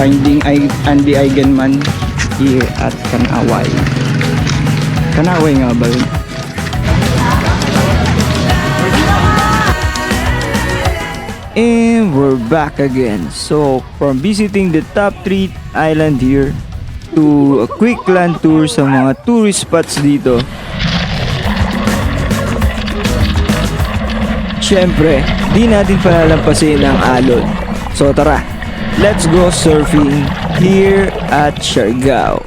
Finding Andi Eigenmann here at Kanaway. Kanaway nga ba yun? And we're back again. So from visiting the top 3 island here to a quick land tour sa mga tourist spots dito. Siyempre, di natin palalampasin ang alon. So tara, let's go surfing here at Siargao.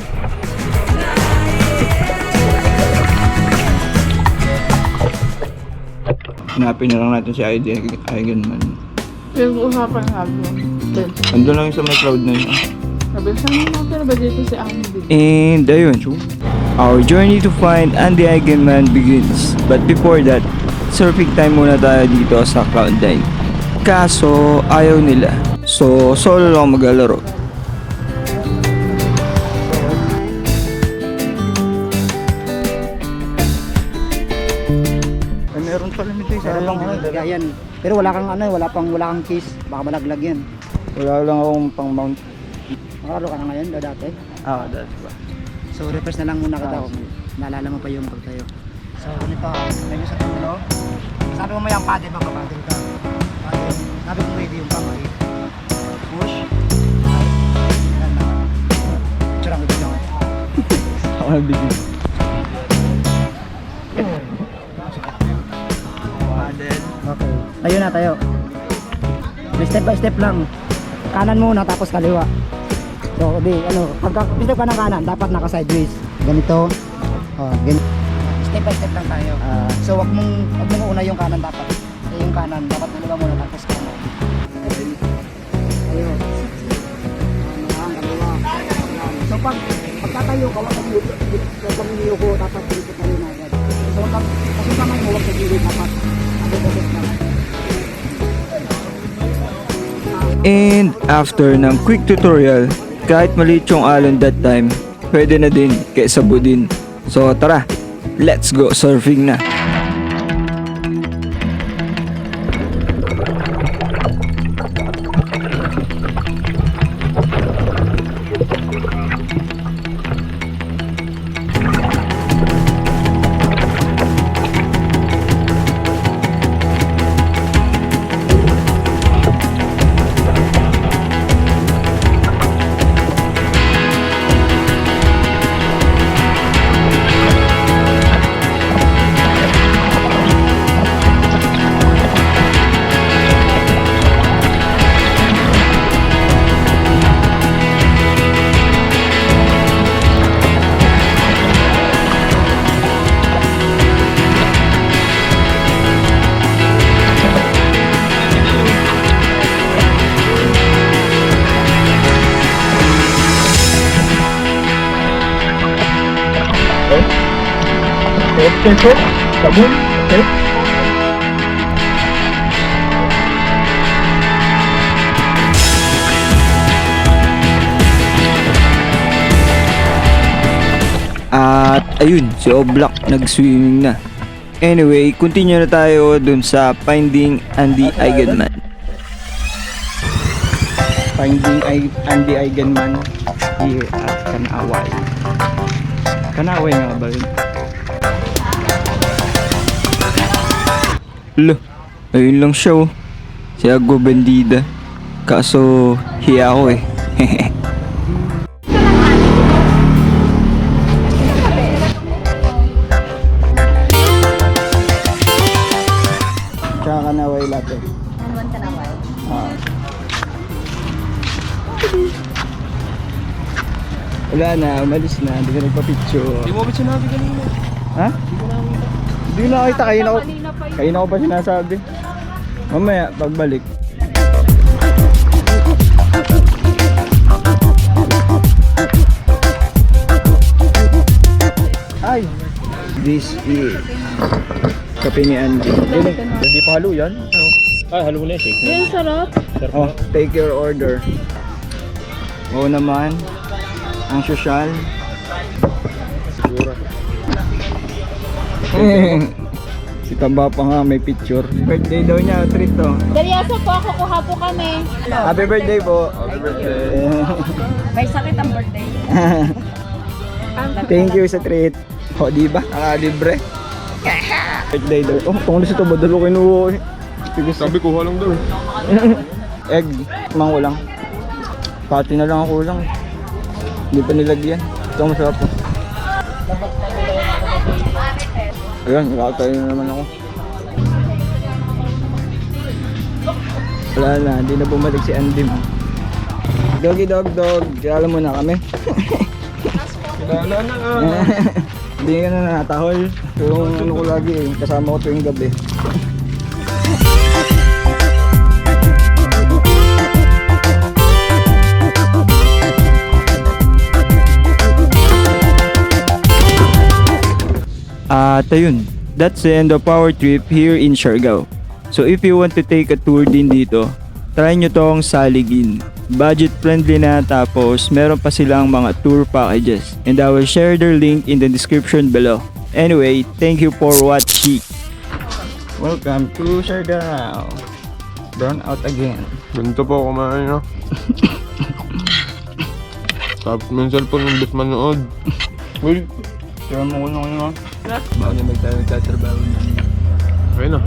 Hanapin na lang natin si Andi Eigenmann. Pinag-uusapan natin. Ando lang yung sa may cloud na yun. Sabi, saan natin ba dito si Andi? And ayun, our journey to find Andi Eigenmann begins. But before that, surfing time muna tayo dito sa Cloud9. Kaso ayaw nila. So solo lang maglalaro. Meron pala nito isa lang yan. Pero wala kang case, baka malaglag yan. Wala lang akong pang mount. Makakalo ka na ngayon, dati. Dati ba? So refresh na lang muna kita kung naalala mo pa yung pagtayo. So ganito, medyo sa tulo. Sabi mo may ang paddle, mapapaddle ka. Paddle. Sabi mo ready yung kamay. Push. Yan na. Tsura ko dito. Ako nabigil. Okay. Tayo na tayo. Step by step lang. Kanan muna tapos kaliwa. So, pagka step ka ng kanan, dapat naka sideways. Ganito. Ganito. Step by step lang tayo. So, wag mong una yung kanan dapat. Yung kanan dapat kaliwa muna tapos kanan. Ayun. So, pagkatayo ka, wag kang niyuko, dapat dito tayo na agad. So, kasi kamay mo, wag sa gilid dapat. And after ng quick tutorial, kahit maliit yung alon that time, pwede na din kaya sabo din. So tara, let's go surfing na. Queso, sabon, okay? At ayun, si Oblak nag-swimming na. Anyway, continue na tayo dun sa Finding Andi Eigenmann. Finding Andi Eigenmann here at Kanaway. Kanaway nga ba yun? Lo, ayun lang siya oh. Si Ago Bandida. Kaso, hiya ako eh. Tsaka Kanaway latte. Naman ka naman. Wala na, umalis na. Hindi ka nagpa-picture. Di mo ba sinabi kanina? Ha? Hindi ko nakita. Kayo ko pa sinasabi. Mamaya, pagbalik. Ay! This is kape ni Andi. Hindi pa halo yan? Ay, halo mo na shake. Yan, sarap. Oh, take your order. Oo naman. Ang sosyal. Siguro. Si Tamba pa nga may picture. Birthday daw niya, treat to. Seryoso po, kukuha po kami. Happy birthday po. Happy birthday. May sakit ang birthday. Thank you sa treat. O, di ba? Libre. Birthday daw. Oh, tungkol sa ito, badalo kinuha eh. Sabi kuha lang daw eh. Egg, mango lang. Pati na lang ako lang. Hindi pa nilagyan. Ito ang masarap po. Ayan, nakatayo na naman ako. Wala na, hindi na bumalik si Andi mo. Doggy dog dog, kilala mo na kami. Kilala na nga. Hindi ka na natahol. Yung ano ko lagi eh, kasama ko tuwing gabi. At ayun, that's the end of our trip here in Siargao. So if you want to take a tour din dito, try nyo tong saligin. Budget friendly na, tapos meron pa silang mga tour packages. And I will share their link in the description below. Anyway, thank you for watching. Welcome to Siargao. Burn out again. Ganito po kumain no. Tapos may cellphone ng bis manood. Uy, tira mo ko na ngayon ha. Bago niya magtatrabaho na. Ayun na.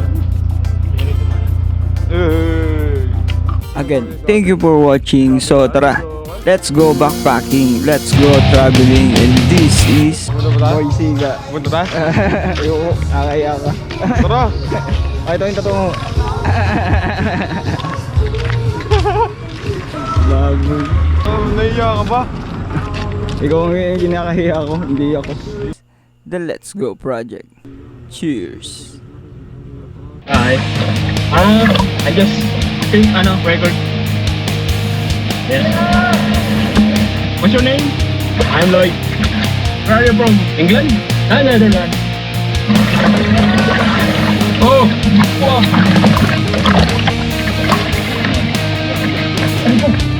Again, thank you for watching. So tara, let's go backpacking, let's go traveling, and this is Boy Siga. Punta ta? Ayoko, akaya ka. Tara! Ay, ito yung totoo. Bago. Naiya ka ba? Ikaw ang kinakahiya ko, hindi ako. The Let's Go Project. Cheers. Hi. I just think record. Yes. What's your name? I'm Lloyd. Where are you from? England? Netherlands. Oh! Wow.